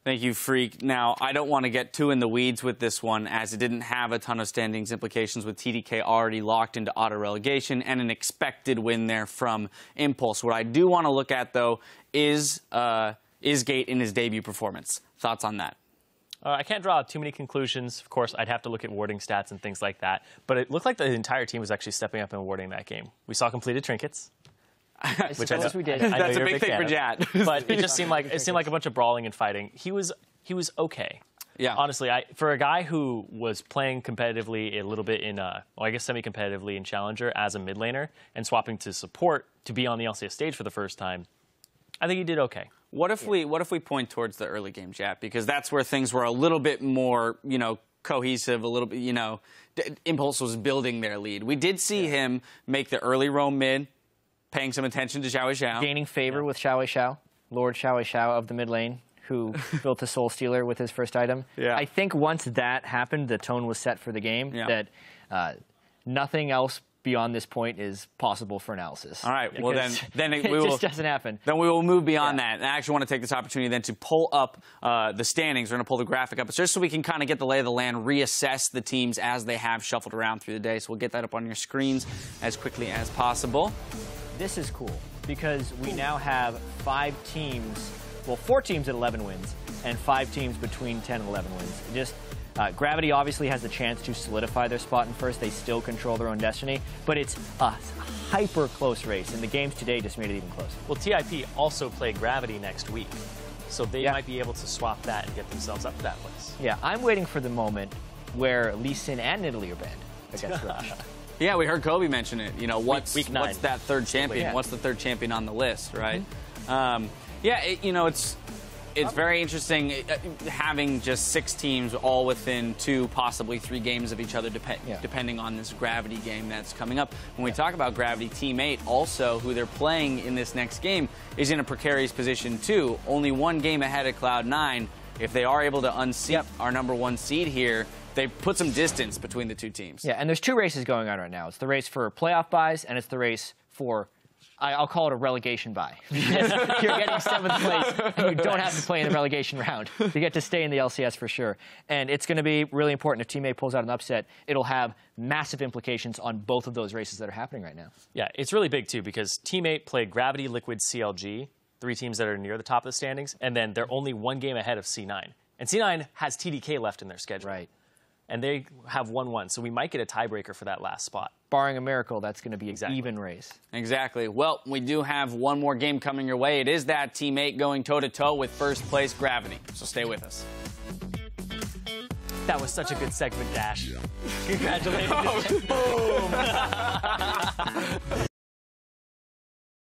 Thank you, Freak. Now, I don't want to get too in the weeds with this one, as it didn't have a ton of standings implications with TDK already locked into auto-relegation and an expected win there from Impulse. What I do want to look at, though, is Gate in his debut performance. Thoughts on that? I can't draw too many conclusions. Of course, I'd have to look at warding stats and things like that. But it looked like the entire team was actually stepping up and warding that game. We saw completed trinkets. Which we did. That's a big thing for Jat. But it just seemed like a bunch of brawling and fighting. He was okay. Yeah. Honestly, for a guy who was playing competitively a little bit in, well, I guess semi-competitively in Challenger as a mid laner and swapping to support to be on the LCS stage for the first time, I think he did okay. What if we point towards the early game, Jat? Because that's where things were a little bit more, cohesive, a little bit, Impulse was building their lead. We did see him make the early roam mid, paying some attention to Xiao Xiao. Gaining favor with Xiao Xiao, Lord Xiao Xiao of the mid lane, who built a Soul Stealer with his first item. Yeah. I think once that happened, the tone was set for the game, that nothing else beyond this point is possible for Analysis. All right, well then it just doesn't happen. Then we will move beyond that. And I actually want to take this opportunity then to pull up the standings. We're going to pull the graphic up just so we can kind of get the lay of the land, reassess the teams as they have shuffled around through the day. So we'll get that up on your screens as quickly as possible. This is cool because we now have 4 teams at 11 wins and 5 teams between 10 and 11 wins. Gravity obviously has the chance to solidify their spot in first. They still control their own destiny, but it's a hyper close race, and the games today just made it even closer. Well, TiP also play Gravity next week, so they might be able to swap that and get themselves up to that place. Yeah, I'm waiting for the moment where Lee Sin and Nidalee are banned against Rush. Yeah, we heard Kobe mention it. What's that third champion? Yeah. What's the third champion on the list, right? It's very interesting having just 6 teams all within 2, possibly 3 games of each other, depending on this Gravity game that's coming up. When we talk about Gravity, Team 8 also, who they're playing in this next game, is in a precarious position too. Only 1 game ahead of Cloud9. If they are able to unseat our #1 seed here, they put some distance between the 2 teams. Yeah, and there's 2 races going on right now. It's the race for playoff buys, and it's the race for, I'll call it a relegation buy. You're getting 7th place, and you don't have to play in the relegation round. You get to stay in the LCS for sure. And it's going to be really important. If Team 8 pulls out an upset, it'll have massive implications on both of those races that are happening right now. Yeah, it's really big, too, because Team 8 played Gravity, Liquid, CLG, 3 teams that are near the top of the standings, and then they're only 1 game ahead of C9. And C9 has TDK left in their schedule. Right. And they have 1-1, so we might get a tiebreaker for that last spot. Barring a miracle, that's going to be an even race. Exactly. Well, we do have 1 more game coming your way. It is that Team 8 going toe-to-toe with first place Gravity. So stay with us. That was such a good segment, Dash. Congratulations. Boom.